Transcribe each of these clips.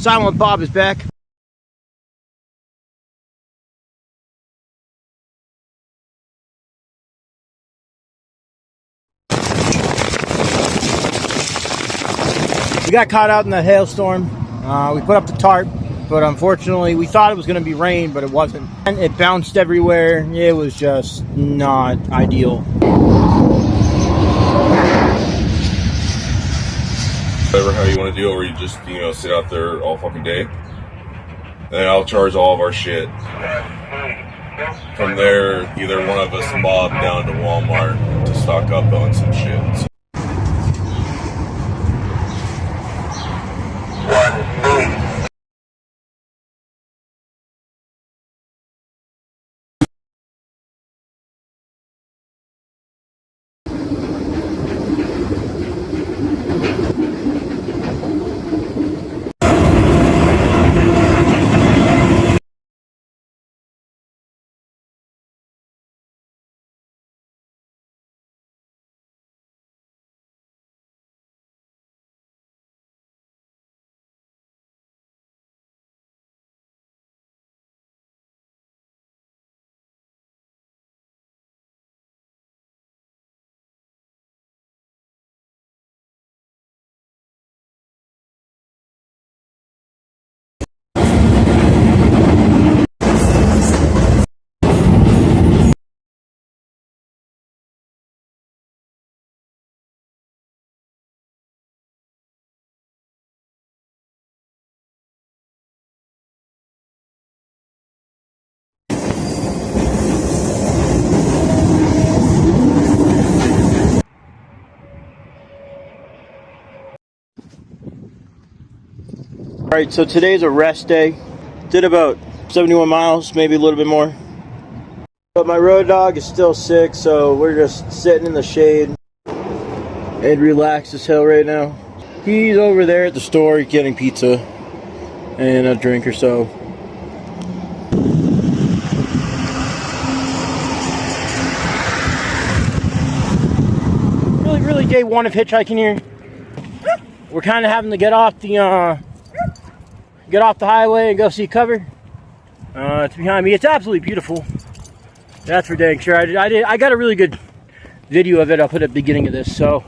Silent Bob is back. We got caught out in that hailstorm. We put up the tarp, but unfortunately we thought it was going to be rain, but it wasn't. And it bounced everywhere. It was just not ideal. Whatever how you want to do it, where you just, you know, sit out there all fucking day. And I'll charge all of our shit. From there, either one of us mob down to Walmart to stock up on some shit. Alright, so today's a rest day. Did about 71 miles, maybe a little bit more. But my road dog is still sick, so we're just sitting in the shade and relax as hell right now. He's over there at the store getting pizza and a drink or so. Really day one of hitchhiking here. We're kind of having to get off the highway and go see cover. It's behind me. It's absolutely beautiful. That's for dang sure. I got a really good video of it. I'll put at the beginning of this. So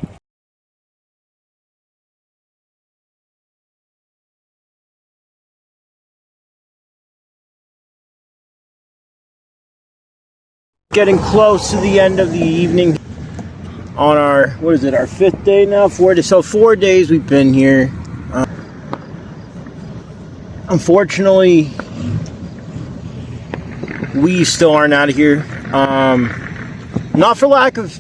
getting close to the end of the evening on our, what is it, our 5th day now? 4 days. So 4 days we've been here. Unfortunately, we still aren't out of here. Not for lack of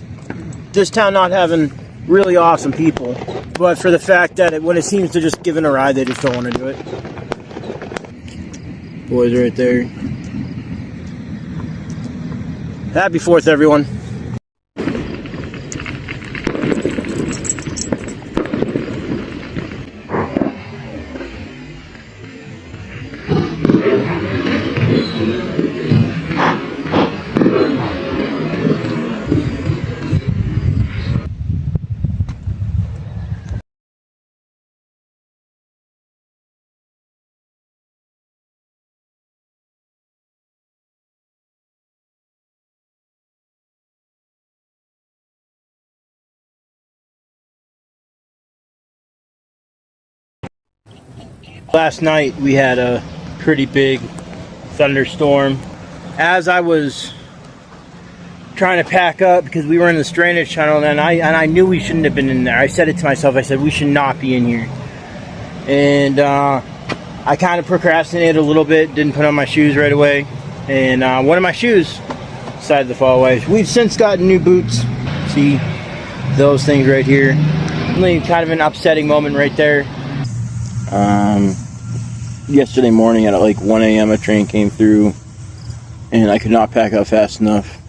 this town not having really awesome people, but for the fact that when it seems to just give it a ride, they just don't want to do it. Boys right there. Happy 4th, everyone. Last night we had a pretty big thunderstorm. As I was trying to pack up, because we were in the drainage tunnel, and I knew we shouldn't have been in there. I said it to myself. I said we should not be in here. And I kind of procrastinated a little bit. Didn't put on my shoes right away, and one of my shoes decided to fall away. We've since gotten new boots. See those things right here. Really kind of an upsetting moment right there. Yesterday morning at like 1 a.m. a train came through and I could not pack up fast enough,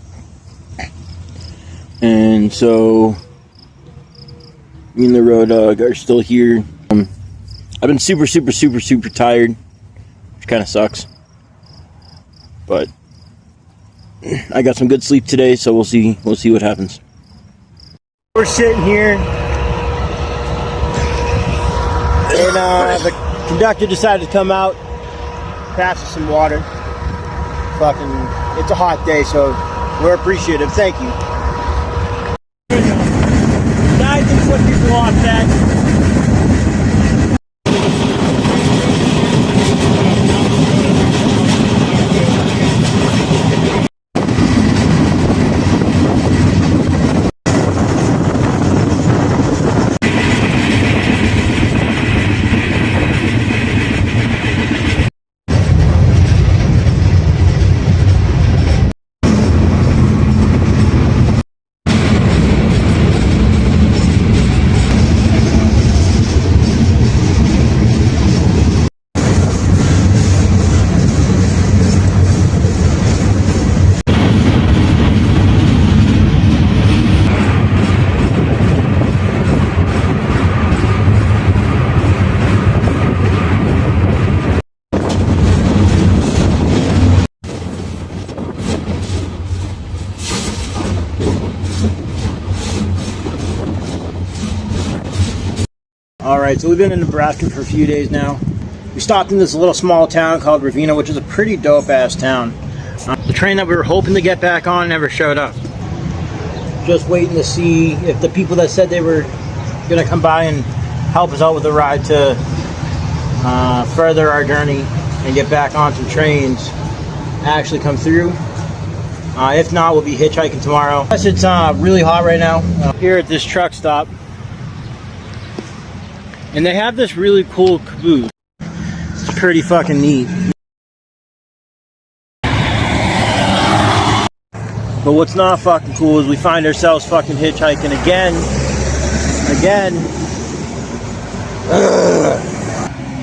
and so me and the road dog are still here. I've been super tired, which kind of sucks, but I got some good sleep today, so we'll see what happens. We're sitting here in Conductor decided to come out, pass us some water. Fucking, it's a hot day, so we're appreciative. Thank you. Guys, can flip people off that. Alright, so we've been in Nebraska for a few days now. We stopped in this little small town called Ravenna, which is a pretty dope-ass town. The train that we were hoping to get back on never showed up. Just waiting to see if the people that said they were going to come by and help us out with a ride to further our journey and get back on some trains actually come through. If not, we'll be hitchhiking tomorrow. Plus, it's really hot right now here at this truck stop. And they have this really cool caboose. It's pretty fucking neat. But what's not fucking cool is we find ourselves fucking hitchhiking again.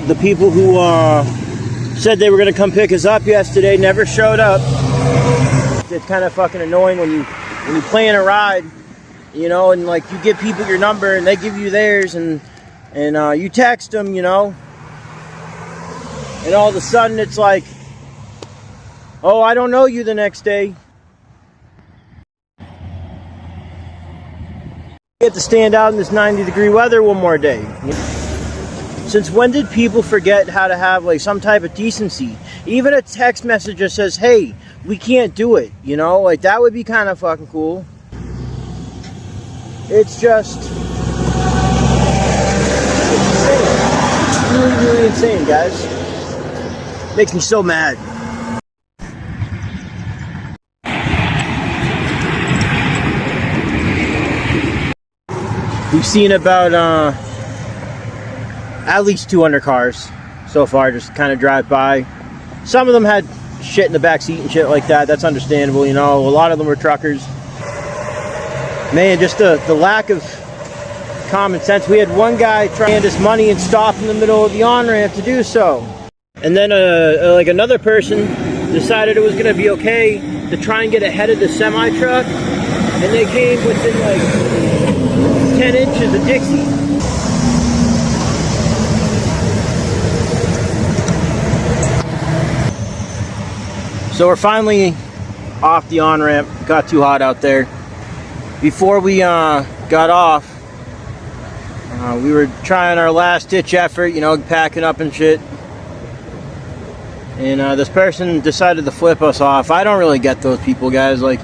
The people who said they were gonna come pick us up yesterday never showed up. It's kind of fucking annoying when you plan a ride, you know, and like you give people your number and they give you theirs, and you text them, you know, and all of a sudden it's like, oh, I don't know you the next day. You get to stand out in this 90-degree weather one more day. Since when did people forget how to have like some type of decency? Even a text message that says, hey, we can't do it, you know, like that would be kind of fucking cool. It's just really insane, guys. Makes me so mad. We've seen about at least 200 cars so far just kind of drive by. Some of them had shit in the back seat and shit like that. That's understandable, you know. A lot of them were truckers. Man, just the lack of common sense. We had one guy try to hand us money and stop in the middle of the on-ramp to do so. And then like another person decided it was going to be okay to try and get ahead of the semi-truck. And they came within like 10 inches of Dixie. So we're finally off the on-ramp. Got too hot out there. Before we got off, we were trying our last ditch effort, you know, packing up and shit. And this person decided to flip us off. I don't really get those people, guys. Like,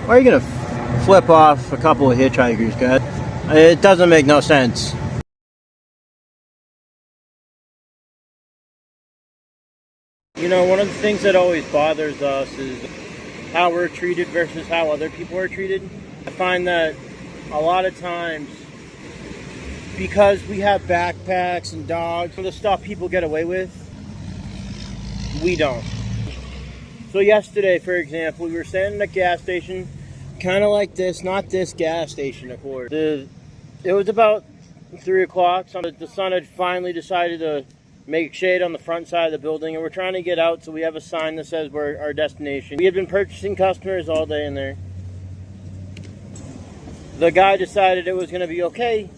why are you gonna flip off a couple of hitchhikers, guys? It doesn't make no sense. You know, one of the things that always bothers us is how we're treated versus how other people are treated. I find that a lot of times, because we have backpacks and dogs, for the stuff people get away with, we don't. So yesterday, for example, we were standing at a gas station, kind of like this, not this gas station, of course. It was about 3 o'clock, so the sun had finally decided to make shade on the front side of the building, and we're trying to get out, so we have a sign that says we're our destination. We had been purchasing customers all day in there. The guy decided it was going to be okay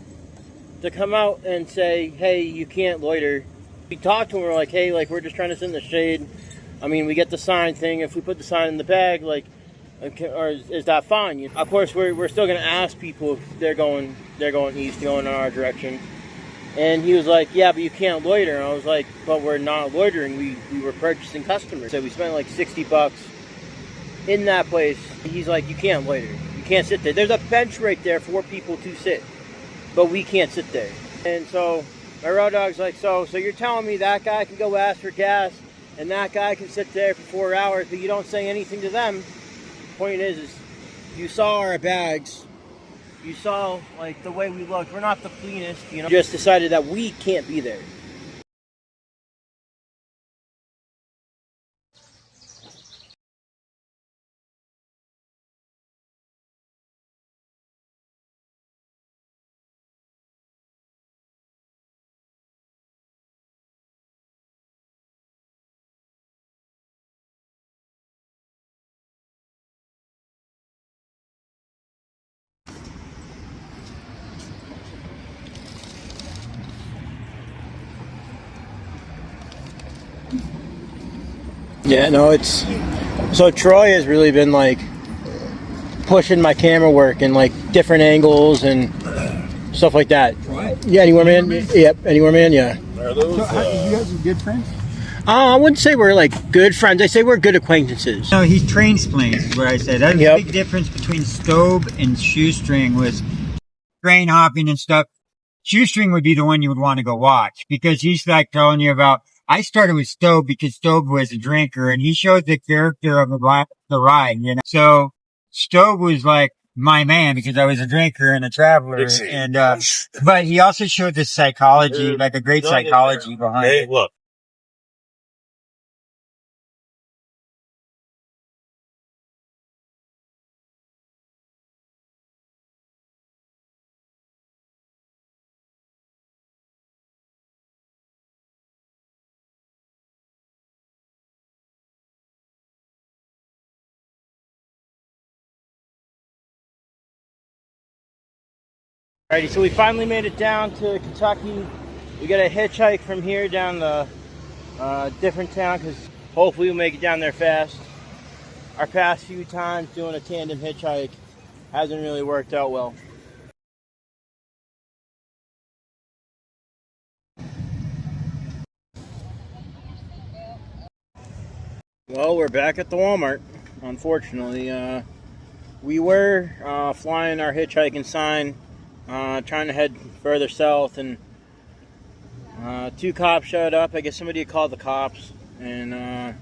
to come out and say, hey, you can't loiter. We talked to him, we're like, hey, like, we're just trying to sit in the shade. I mean, we get the sign thing. If we put the sign in the bag, like, okay, or is that fine? Of course, we're still going to ask people if they're going east, going in our direction. And he was like, yeah, but you can't loiter. And I was like, but we're not loitering. We were purchasing customers. So we spent like $60 in that place. He's like, you can't loiter. You can't sit there. There's a bench right there for people to sit, but we can't sit there. And so my road dog's like, so you're telling me that guy can go ask for gas and that guy can sit there for 4 hours, but you don't say anything to them? Point is you saw our bags. You saw, like, the way we looked. We're not the cleanest, you know. Just decided that we can't be there. Yeah, no, it's... So Troy has really been, like, pushing my camera work in, like, different angles and stuff like that. Troy? Yeah, Anywhere Man? Yep, Anywhere Man, yeah. Are those, So, you guys are good friends? I wouldn't say we're, like, good friends. I say we're good acquaintances. No, he's train splains, is what I said. That's Yep. the big difference between Stobe and Shoestring was train hopping and stuff. Shoestring would be the one you would want to go watch because he's like telling you about. I started with Stobe because Stobe was a drinker and he showed the character of the ride, you know. So Stobe was like my man because I was a drinker and a traveler, and but he also showed this psychology, like a great psychology behind it. Look. Alrighty, so we finally made it down to Kentucky. We got a hitchhike from here down the different town because hopefully we'll make it down there fast. Our past few times doing a tandem hitchhike hasn't really worked out well. Well, we're back at the Walmart, unfortunately. We were flying our hitchhiking sign, trying to head further south, and two cops showed up. I guess somebody had called the cops and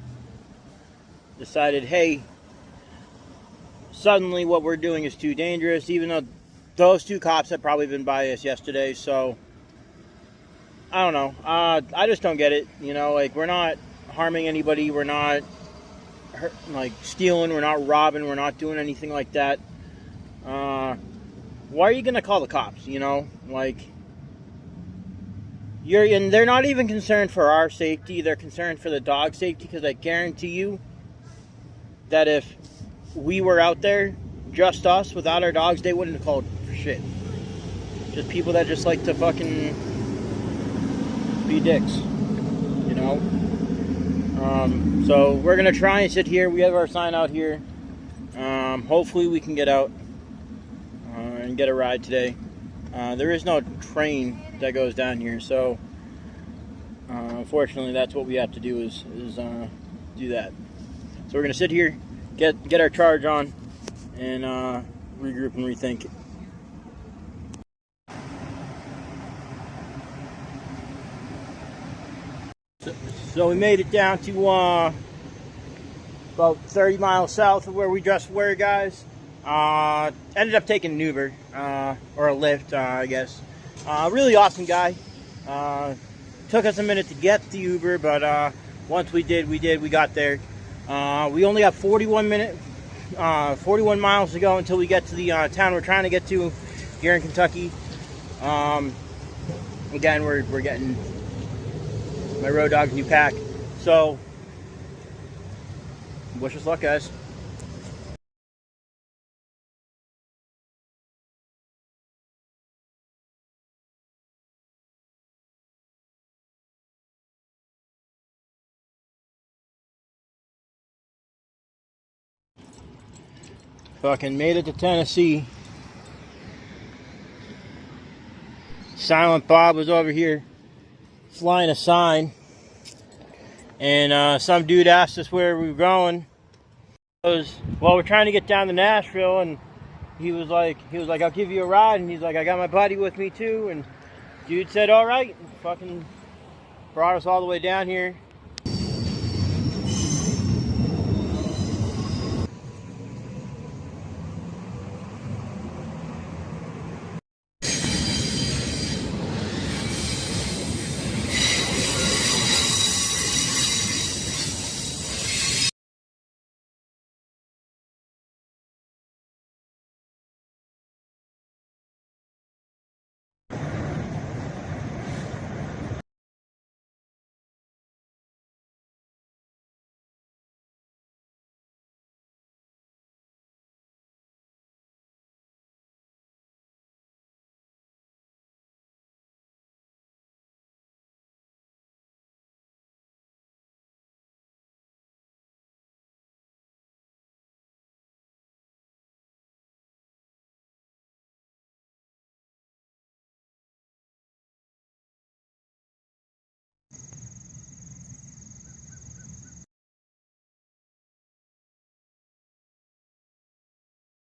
decided, hey, suddenly what we're doing is too dangerous, even though those two cops had probably been by us yesterday. So I don't know. I just don't get it. You know, like, we're not harming anybody. We're not like stealing. We're not robbing. We're not doing anything like that. Why are you gonna call the cops? You know, like, and they're not even concerned for our safety. They're concerned for the dog safety, because I guarantee you that if we were out there, just us, without our dogs, they wouldn't have called for shit. Just people that just like to fucking be dicks, you know? So we're gonna try and sit here. We have our sign out here. Hopefully we can get out and get a ride today. There is no train that goes down here, so unfortunately that's what we have to do is do that. So we're gonna sit here, get our charge on, and regroup and rethink. So we made it down to about 30 miles south of where we just were, guys. Ended up taking an Uber, or a Lyft, I guess. Really awesome guy. Took us a minute to get the Uber, but once we got there. We only got 41 miles to go until we get to the town we're trying to get to here in Kentucky. Again, we're getting my road dog's new pack. So, wish us luck, guys. Fucking made it to Tennessee. Silent Bob was over here flying a sign, and some dude asked us where we were going. Well, we're trying to get down to Nashville, and he was like, I'll give you a ride, and he's like, I got my buddy with me too, and dude said, all right, and fucking brought us all the way down here.